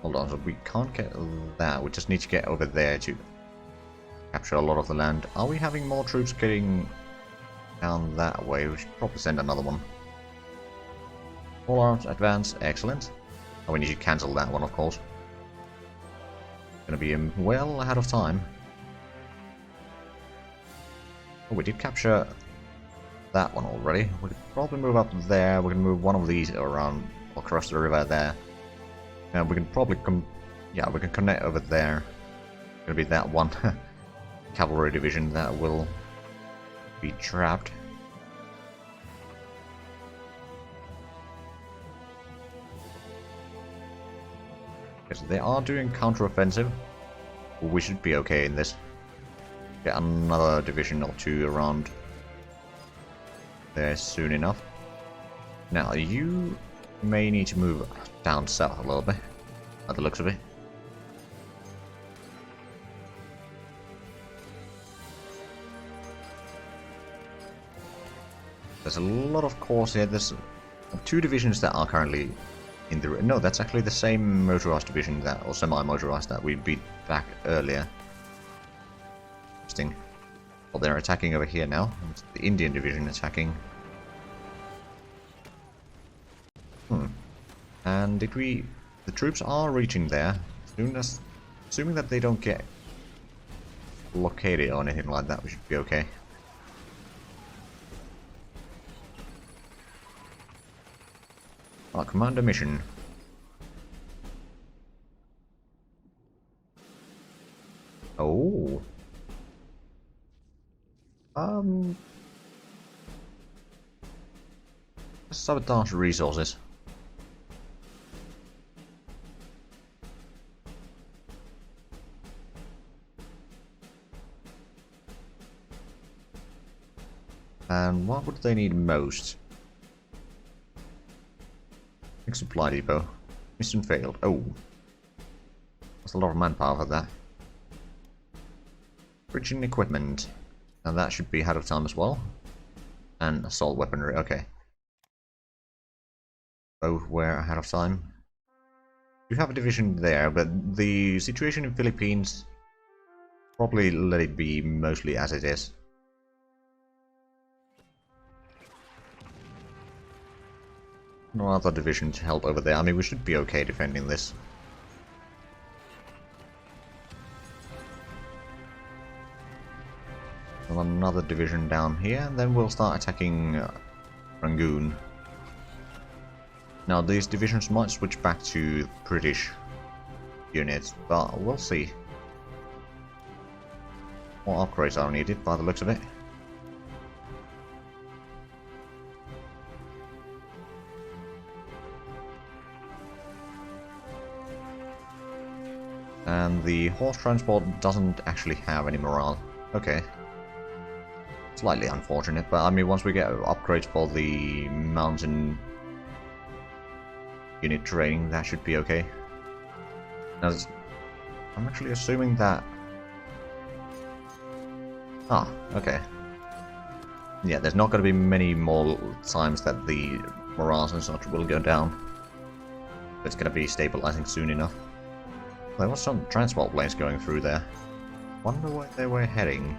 Hold on, so we can't get that. We just need to get over there to capture a lot of the land. Are we having more troops getting down that way? We should probably send another one. All arms, advance, excellent. Oh, we need to cancel that one, of course. Gonna be well ahead of time. Oh, we did capture that one already. We could probably move up there. We can move one of these around across the river there. And we can probably we can connect over there. Gonna be that one cavalry division that will be trapped. Because they are doing counter-offensive. We should be okay in this. Get another division or two around there soon enough. Now, you may need to move down south a little bit, by the looks of it. There's a lot of corps here. There's two divisions that are currently in the... No, that's actually the same motorized division that, or semi-motorized, that we beat back earlier. Interesting. Well, they're attacking over here now. It's the Indian division attacking. And did we... The troops are reaching there. Assuming that they don't get blockaded or anything like that, we should be okay. Our commander mission. Oh. Sabotage resources. And what would they need most? Big supply depot. Mission failed. Oh. That's a lot of manpower for that. Bridging equipment. Now that should be ahead of time as well. And assault weaponry. Okay. Both were ahead of time. You have a division there, but the situation in Philippines, probably let it be mostly as it is. No other division to help over there. I mean, we should be okay defending this. Another division down here, and then we'll start attacking Rangoon. Now, these divisions might switch back to British units, but we'll see. More upgrades are needed by the looks of it. And the horse transport doesn't actually have any morale. Okay. Slightly unfortunate, but I mean, once we get upgrades for the mountain unit training, that should be okay. Now, I'm actually assuming that... Ah, okay. Yeah, there's not going to be many more times that the morale and such will go down. It's going to be stabilizing soon enough. There was some transport planes going through there. Wonder where they were heading.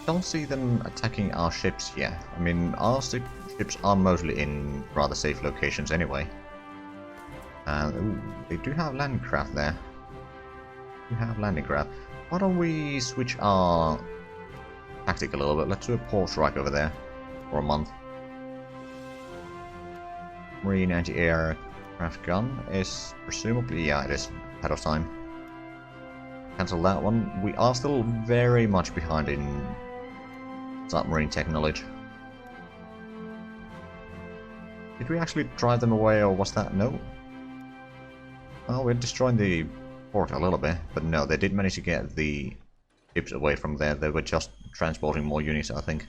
Don't see them attacking our ships yet. I mean, our ships are mostly in rather safe locations anyway. And ooh, they do have landing craft there. We have landing craft. Why don't we switch our tactic a little bit? Let's do a port strike over there for a month. Marine anti-aircraft gun is presumably, yeah, it is ahead of time. Cancel that one. We are still very much behind in submarine technology. Did we actually drive them away, or was that... No? Oh, we're destroying the port a little bit, but no, they did manage to get the ships away from there. They were just transporting more units, I think.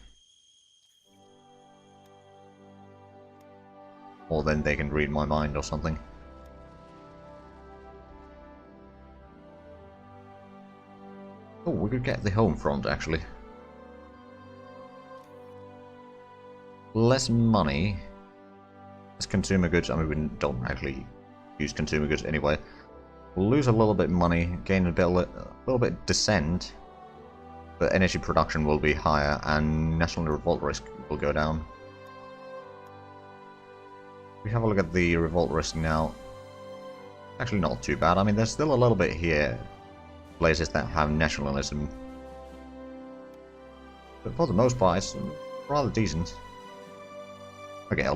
Or then they can read my mind or something. Oh, we could get the home front, actually. less money. Less consumer goods. I mean, we don't actually use consumer goods anyway. We'll lose a little bit money, gain a little bit descent, but energy production will be higher, and national revolt risk will go down. We have a look at the revolt risk now. Actually, not too bad. I mean, there's still a little bit here, places that have nationalism, but for the most part, it's rather decent. Okay,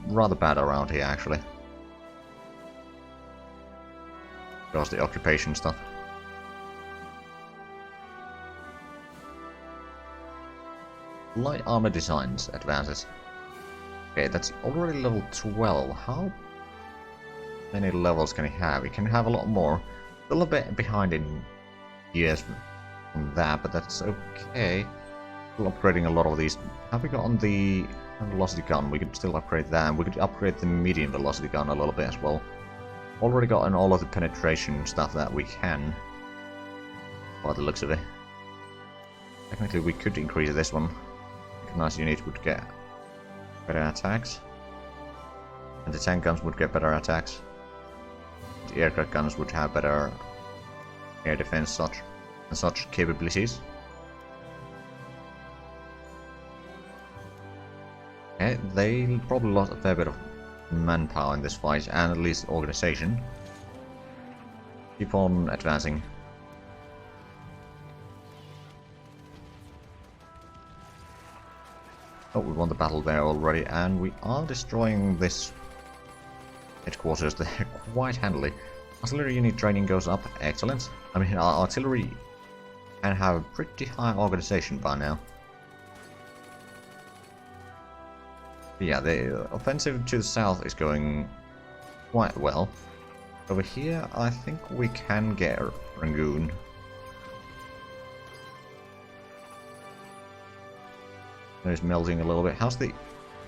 rather bad around here, actually. Because the occupation stuff. Light armor designs advances. Okay, that's already level 12. How many levels can he have? He can have a lot more. Still a bit behind in years from that, but that's okay. Still upgrading a lot of these. Have we gotten the velocity gun? We could still upgrade that, and we could upgrade the medium velocity gun a little bit as well. Already gotten all of the penetration stuff that we can, by the looks of it. Technically, we could increase this one. Nice units would get better attacks, and the tank guns would get better attacks. The aircraft guns would have better air defense such capabilities. Okay, they probably lost a fair bit of manpower in this fight, and at least organization. Keep on advancing. Oh, we won the battle there already, and we are destroying this headquarters there quite handily. Artillery unit training goes up, excellent. I mean, our artillery can have a pretty high organization by now. But yeah, the offensive to the south is going quite well. Over here, I think we can get Rangoon. It's melting a little bit. How's the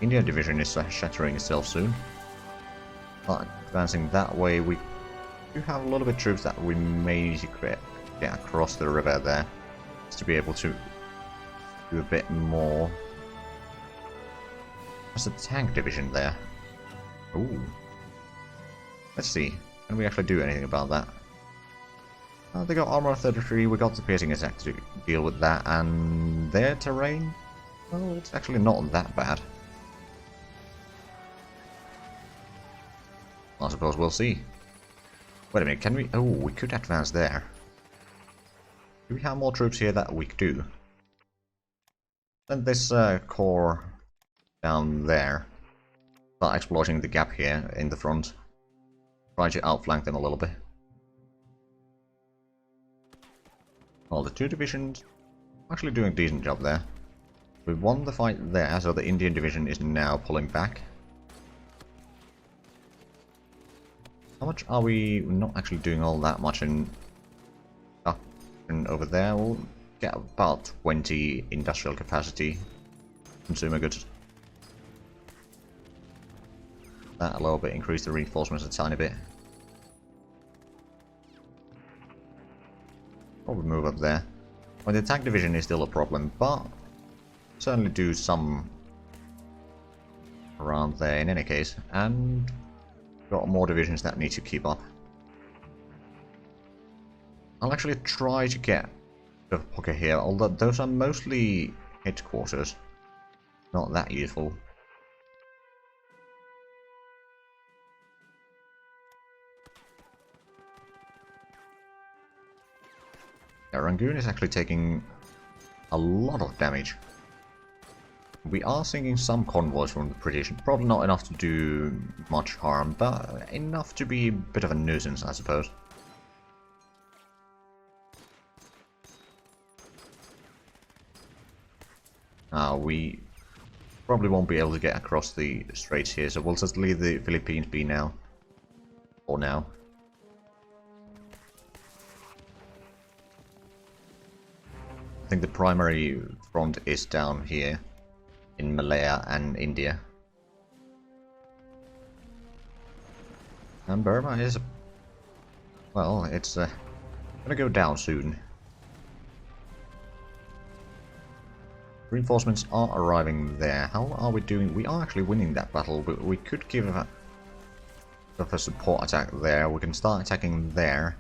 Indian division is shattering itself soon? But advancing that way, we do have a little bit of troops that we may need to get across the river there, just to be able to do a bit more. There's a tank division there. Ooh. Let's see. Can we actually do anything about that? They got armor 33, we got the piercing attack to deal with that, and their terrain? Well, it's actually not that bad. I suppose we'll see. Wait a minute, can we... Oh, we could advance there. Do we have more troops here that we could do? Send this corps down there. Start exploiting the gap here in the front. Try to outflank them a little bit. Well, the two divisions actually doing a decent job there. We won the fight there, so the Indian division is now pulling back. How much are we not actually doing all that much in over there? We'll get about 20 industrial capacity consumer goods. That a little bit, increase the reinforcements a tiny bit. Probably move up there. Well, the tank division is still a problem, but certainly do some around there in any case, and got more divisions that need to keep up. I'll actually try to get a bit of pocket here, although those are mostly headquarters. Not that useful. Yeah, Rangoon is actually taking a lot of damage. We are sinking some convoys from the British, probably not enough to do much harm, but enough to be a bit of a nuisance, I suppose. We probably won't be able to get across the straits here, so we'll just leave the Philippines be now. For now. I think the primary front is down here in Malaya and India. And Burma is... well, it's gonna go down soon. Reinforcements are arriving there. How are we doing? We are actually winning that battle, but we could give a support attack there. We can start attacking there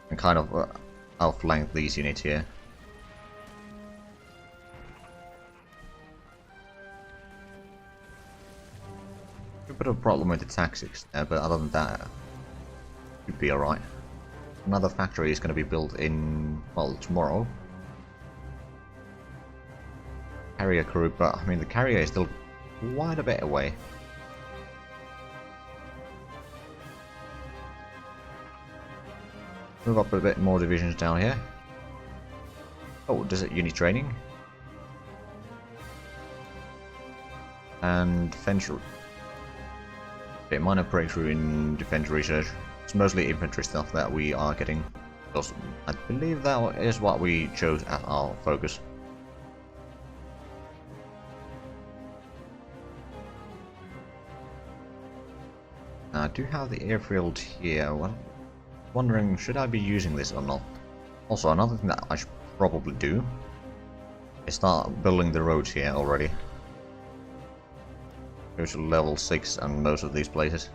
and kind of outflank these units here. A bit of a problem with the tactics there, but other than that, it should be alright. Another factory is going to be built in, well, tomorrow. Carrier crew, but I mean the carrier is still quite a bit away. Move up a bit more divisions down here. Oh, desert unit training. And defense. A minor breakthrough in defense research. It's mostly infantry stuff that we are getting. Because I believe that is what we chose as our focus. I do have the airfield here. Well, wondering, should I be using this or not? Also, another thing that I should probably do is start building the roads here already. Go to level 6 on most of these places.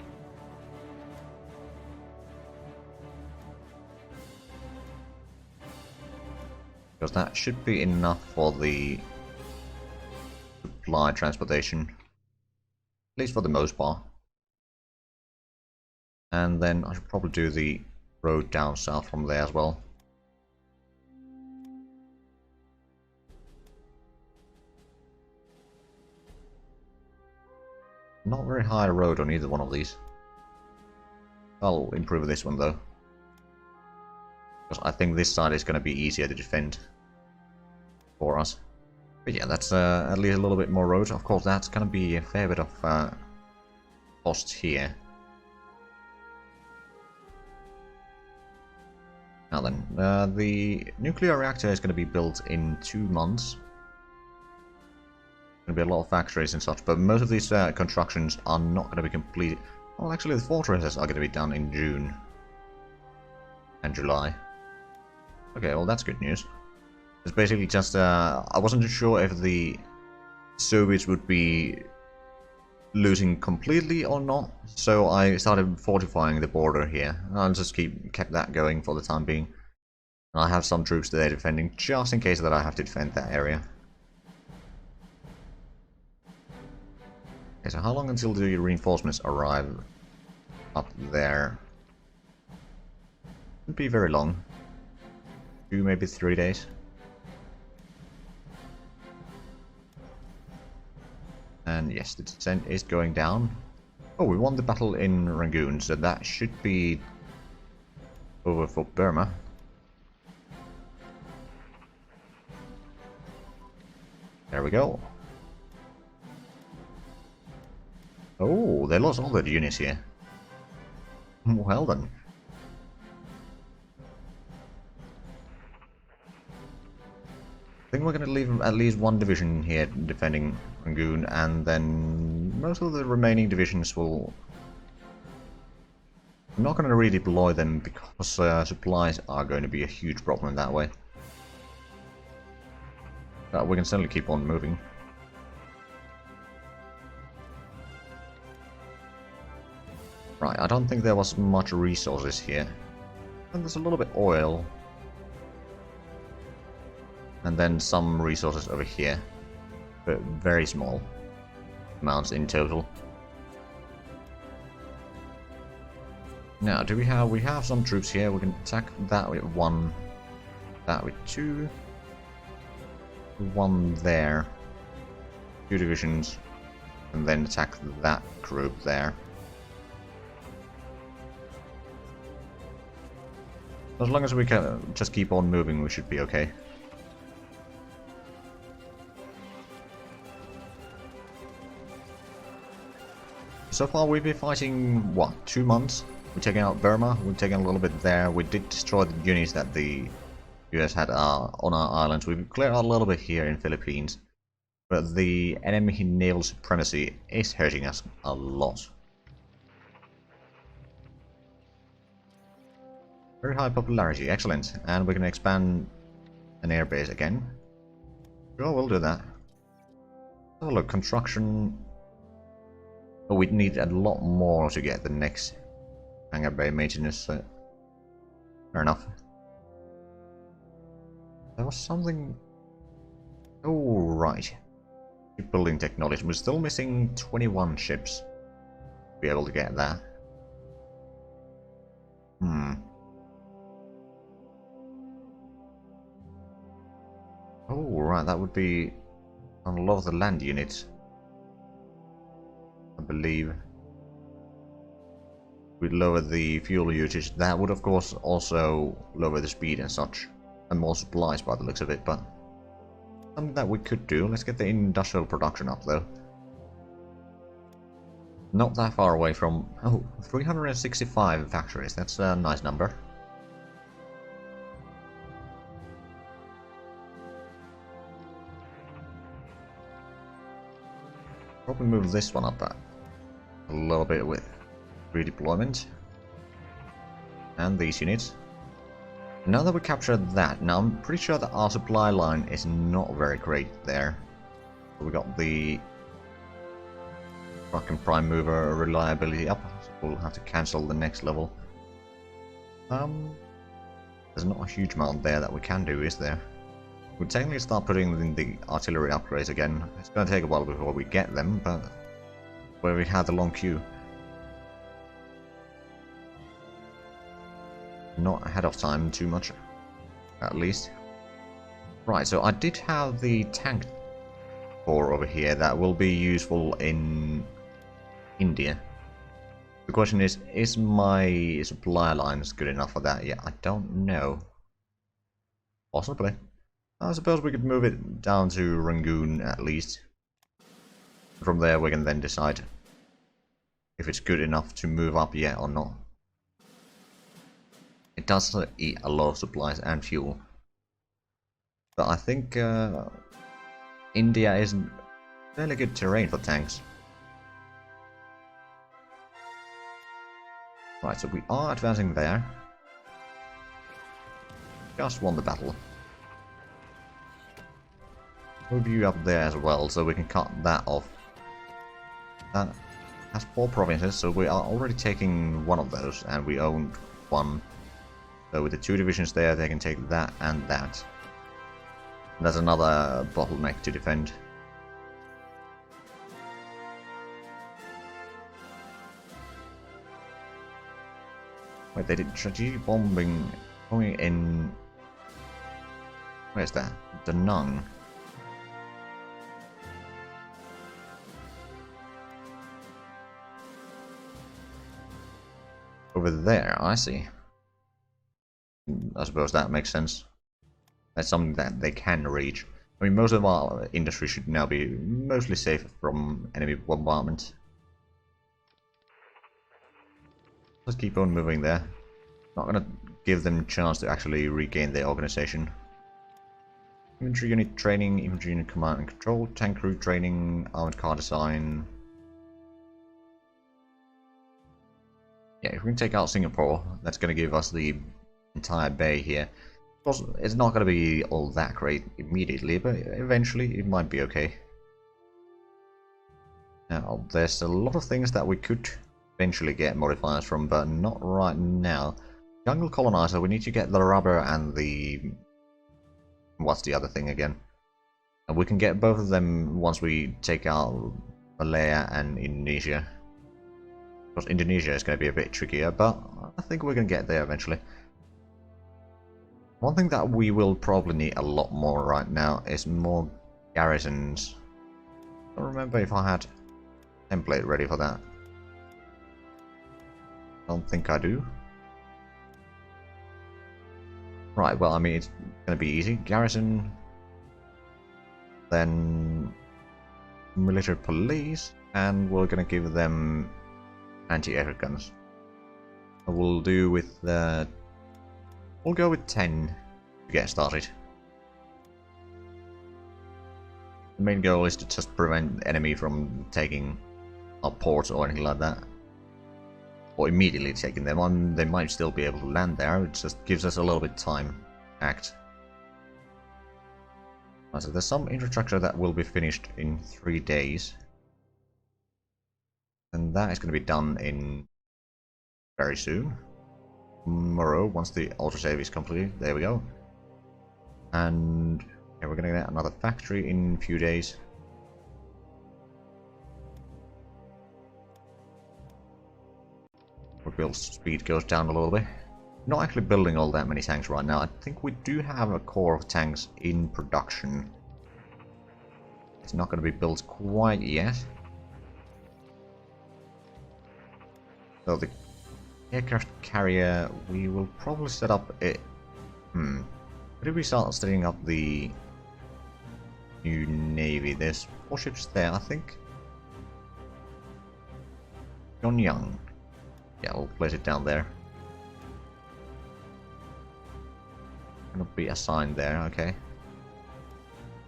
Because that should be enough for the supply transportation. At least for the most part. And then I should probably do the road down south from there as well. Not very high road on either one of these. I'll improve this one though. Because I think this side is going to be easier to defend for us. But yeah, that's at least a little bit more road. Of course, that's going to be a fair bit of cost here. Now then, the nuclear reactor is going to be built in 2 months. Going to be a lot of factories and such, but most of these constructions are not going to be completed. Well, actually, the fortresses are going to be done in June and July. Okay, well, that's good news. It's basically just, I wasn't sure if the Soviets would be losing completely or not, so I started fortifying the border here. I'll just kept that going for the time being. And I have some troops there defending, just in case that I have to defend that area. Okay, so how long until the reinforcements arrive up there? Wouldn't be very long. 2, maybe 3 days. And yes, the descent is going down. Oh, we won the battle in Rangoon, so that should be over for Burma. There we go. Oh, they lost all their units here. Well done. I think we're going to leave at least one division here defending Rangoon, and then most of the remaining divisions will... I'm not going to redeploy them because supplies are going to be a huge problem that way. But we can certainly keep on moving. Right, I don't think there was much resources here. And there's a little bit oil. And then some resources over here. But very small amounts in total. Now, do we have some troops here? We can attack that with 1, that with 2. 1 there. 2 divisions. And then attack that group there. As long as we can just keep on moving, we should be okay. So far we've been fighting, what, 2 months? We're taking out Burma, we're taking a little bit there. We did destroy the units that the US had on our islands. We've cleared out a little bit here in Philippines. But the enemy naval supremacy is hurting us a lot. Very high popularity, excellent. And we're going to expand an airbase again. Sure, we'll do that. Oh look, construction. Oh, we'd need a lot more to get the next hangar bay maintenance. So fair enough. There was something. Oh right. Shipbuilding technology. We're still missing 21 ships to be able to get that. Oh right, that would be on a lot of the land units, I believe. We'd lower the fuel usage. That would of course also lower the speed and such, and more supplies by the looks of it, but something that we could do. Let's get the industrial production up though. Not that far away from... oh, 365 factories. That's a nice number. Probably move this one up a little bit with redeployment. And these units. Now that we captured that, now I'm pretty sure that our supply line is not very great there. We got the truck and prime mover reliability up, so we'll have to cancel the next level. There's not a huge amount there that we can do, is there? We'll technically start putting in the artillery upgrades again. It's going to take a while before we get them, but where we had the long queue. Not ahead of time too much, at least. Right, so I did have the tank corps over here that will be useful in India. The question is my supply lines good enough for that? Yeah, I don't know. Possibly. I suppose we could move it down to Rangoon at least. From there we can then decide if it's good enough to move up yet or not. It does eat a lot of supplies and fuel. But I think India is fairly good terrain for tanks. Right, so we are advancing there. Just won the battle. Move you up there as well, so we can cut that off. That has 4 provinces, so we are already taking one of those, and we own one. So with the 2 divisions there, they can take that and that. And that's another bottleneck to defend. Wait, they did strategic bombing in... where's that? Da Nang. Over there, I see. I suppose that makes sense. That's something that they can reach. I mean, most of our industry should now be mostly safe from enemy bombardment. Let's keep on moving there. Not gonna give them a chance to actually regain their organization. Infantry unit training, infantry unit command and control, tank crew training, armored car design. Yeah, if we can take out Singapore, that's gonna give us the entire bay here. Of course, it's not gonna be all that great immediately, but eventually it might be okay. Now, there's a lot of things that we could eventually get modifiers from, but not right now. Jungle colonizer, we need to get the rubber and the... what's the other thing again? And we can get both of them once we take out Malaya and Indonesia. Of course, Indonesia is going to be a bit trickier, but I think we're going to get there eventually. One thing that we will probably need a lot more right now is more garrisons. I don't remember if I had a template ready for that. Don't think I do. Right, well, I mean, it's going to be easy. Garrison, then military police, and we're going to give them anti-air guns. We'll do with we'll go with 10 to get started. The main goal is to just prevent the enemy from taking our ports or anything like that. Or immediately taking them on. They might still be able to land there, it just gives us a little bit of time to act. So there's some infrastructure that will be finished in 3 days. And that is going to be done in very soon. Tomorrow, once the autosave is completed. There we go. And yeah, we're going to get another factory in a few days. Our build speed goes down a little bit. Not actually building all that many tanks right now. I think we do have a core of tanks in production. It's not going to be built quite yet. So the aircraft carrier, we will probably set up it. Where did we start setting up the new navy? There's 4 ships there, I think. Pyongyang. Yeah, we'll place it down there. Gonna be assigned there, okay.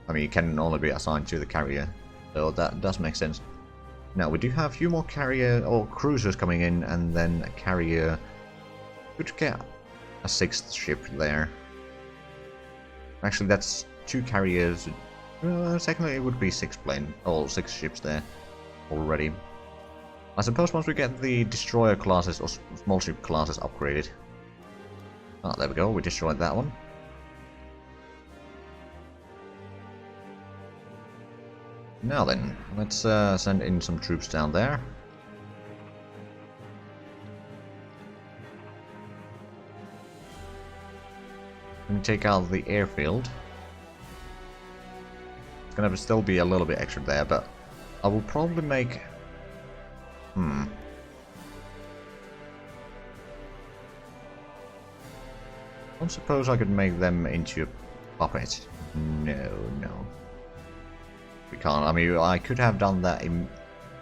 I mean, you can only be assigned to the carrier, so that does make sense. Now, we do have a few more carrier or cruisers coming in, and then a carrier. Could get a 6th ship there. Actually, that's 2 carriers. Secondly, it would be 6 ships there already. I suppose once we get the destroyer classes or small ship classes upgraded. Ah, there we go, we destroyed that one. Now then, let's send in some troops down there. Let me take out the airfield. It's gonna still be a little bit extra there, but I will probably make... I don't suppose I could make them into a puppet. No. We can't. I mean, I could have done that in...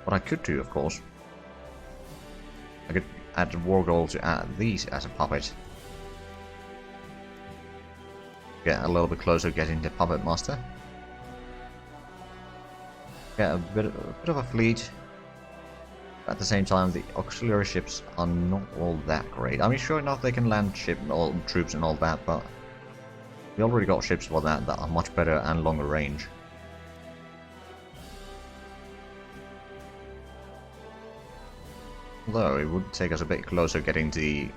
What I could do, of course. I could add a war goal to add these as a puppet. Get a little bit closer getting the puppet master. Get a bit of a fleet. At the same time, the auxiliary ships are not all that great. I mean, sure enough, they can land troops and all that, but we already got ships for that are much better and longer range. Although it would take us a bit closer getting the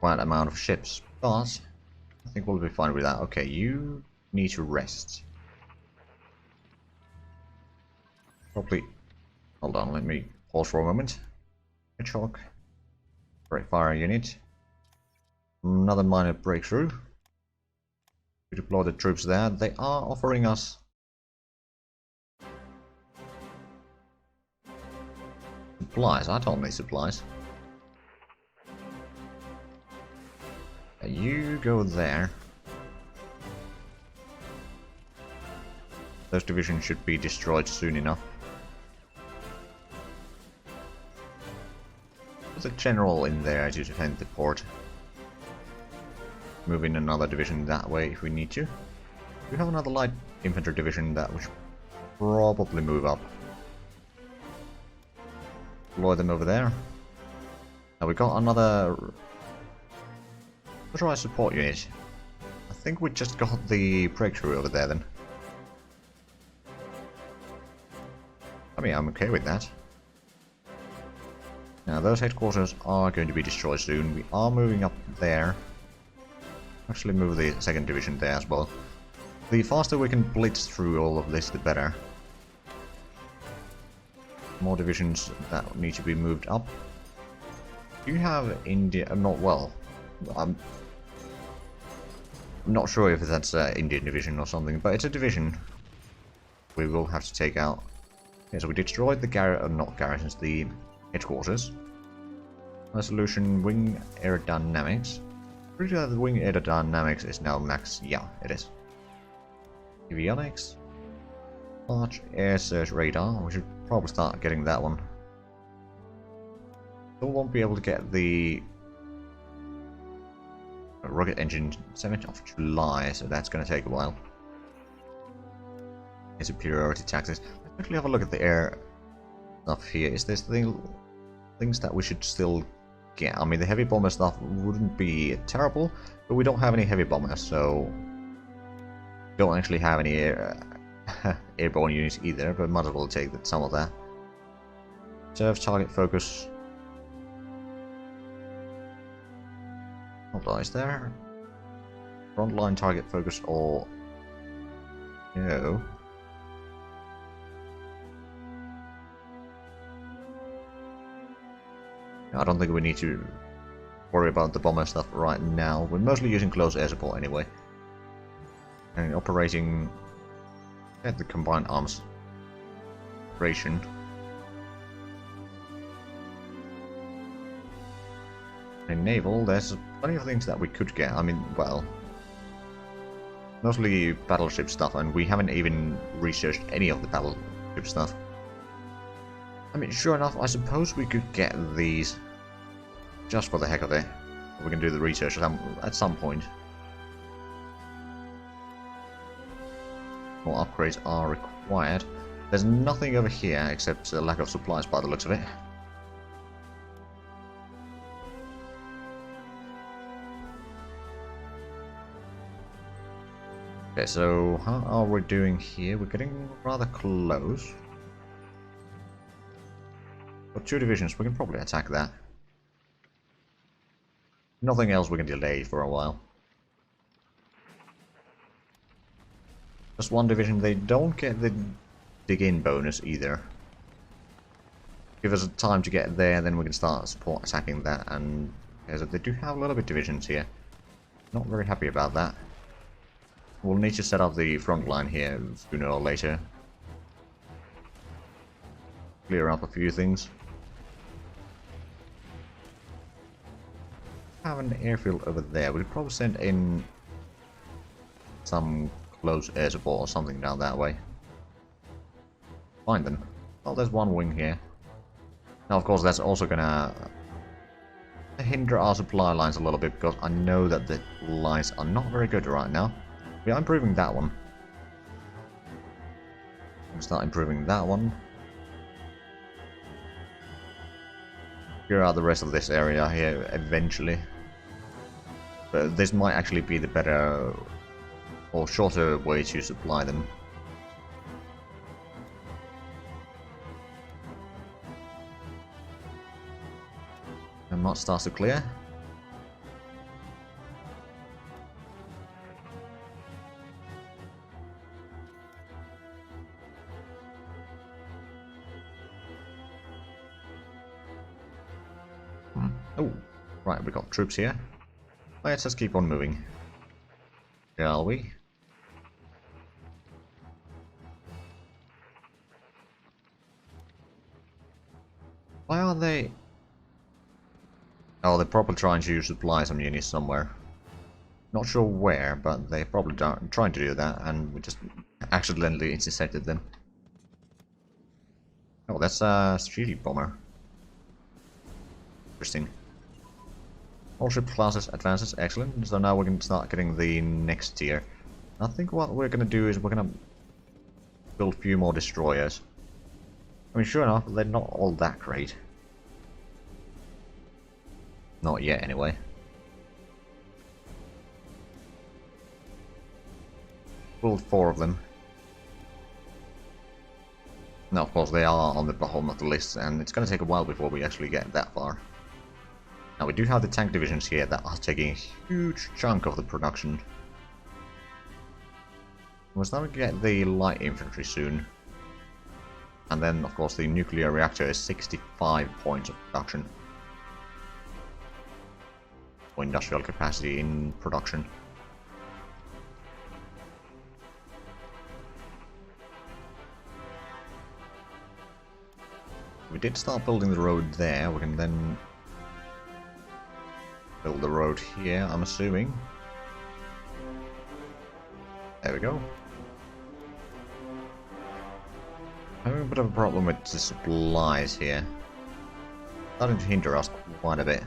right amount of ships, but I think we'll be fine with that. Okay, you need to rest. Probably. Hold on, let me pause for a moment. Hedgehog. Great fire unit. Another minor breakthrough. We deploy the troops there. They are offering us supplies. I don't need supplies. You go there. Those divisions should be destroyed soon enough. There's a general in there to defend the port. Moving another division that way if we need to. We have another light infantry division that we should probably move up. Deploy them over there. Now we got another motorized support unit. I think we just got the breakthrough over there then. I mean, I'm okay with that. Now those headquarters are going to be destroyed soon. We are moving up there. Actually move the 2nd division there as well. The faster we can blitz through all of this, the better. More divisions that need to be moved up. Do you have India? Not well. I'm not sure if that's an Indian division or something, but it's a division we will have to take out. Okay, so we destroyed the the headquarters. Resolution wing aerodynamics. Pretty sure the wing aerodynamics is now max. Yeah, it is. Avionics. Large air search radar. We should probably start getting that one. Still won't be able to get the rocket engine 7th of July, so that's going to take a while. Superiority taxes. Let's actually have a look at the air stuff here. Is this things that we should still get? I mean, the heavy bomber stuff wouldn't be terrible, but we don't have any heavy bombers, so Don't actually have any airborne units either, but might as well take some of that. Serve target focus. Hold on, is there frontline target focus or no? I don't think we need to worry about the bomber stuff right now. We're mostly using close air support anyway. And operating at the combined arms operation. In naval, there's plenty of things that we could get. I mean, well, mostly battleship stuff, and we haven't even researched any of the battleship stuff. I mean, sure enough, I suppose we could get these just for the heck of it. We can do the research at some point. More upgrades are required. There's nothing over here except a lack of supplies by the looks of it. Okay, so how are we doing here? We're getting rather close. Got 2 divisions, we can probably attack that. Nothing else we can delay for a while. Just 1 division, they don't get the dig-in bonus either. Give us time to get there, then we can start support attacking that, and they do have a little bit divisions here. Not very happy about that. We'll need to set up the front line here sooner or later. Clear up a few things. Have an airfield over there. We could probably send in some close air support or something down that way. Fine then. Oh, there's 1 wing here. Now, of course, that's also gonna hinder our supply lines a little bit, because I know that the lines are not very good right now. We are improving that one. We'll start improving that one. Clear out the rest of this area here eventually. But this might actually be the better or shorter way to supply them. And Mott starts to clear. Oh, right, we got troops here. Let's just keep on moving. Shall we? Why are they... Oh, they're probably trying to supply some units somewhere. Not sure where, but they're probably trying to do that, and we just accidentally intercepted them. Oh, that's a strategic bomber. Interesting. All ship classes advances, excellent. So now we can start getting the next tier. I think what we're gonna do is we're gonna build a few more destroyers. I mean, sure enough, they're not all that great. Not yet, anyway. Build 4 of them. Now, of course, they are on the bottom of the list, and it's gonna take a while before we actually get that far. Now, we do have the tank divisions here that are taking a huge chunk of the production. We're starting to get the light infantry soon. And then, of course, the nuclear reactor is 65 points of production. Or industrial capacity in production. We did start building the road there. We can then build the road here, I'm assuming. There we go. Having a bit of a problem with the supplies here. Starting to hinder us quite a bit.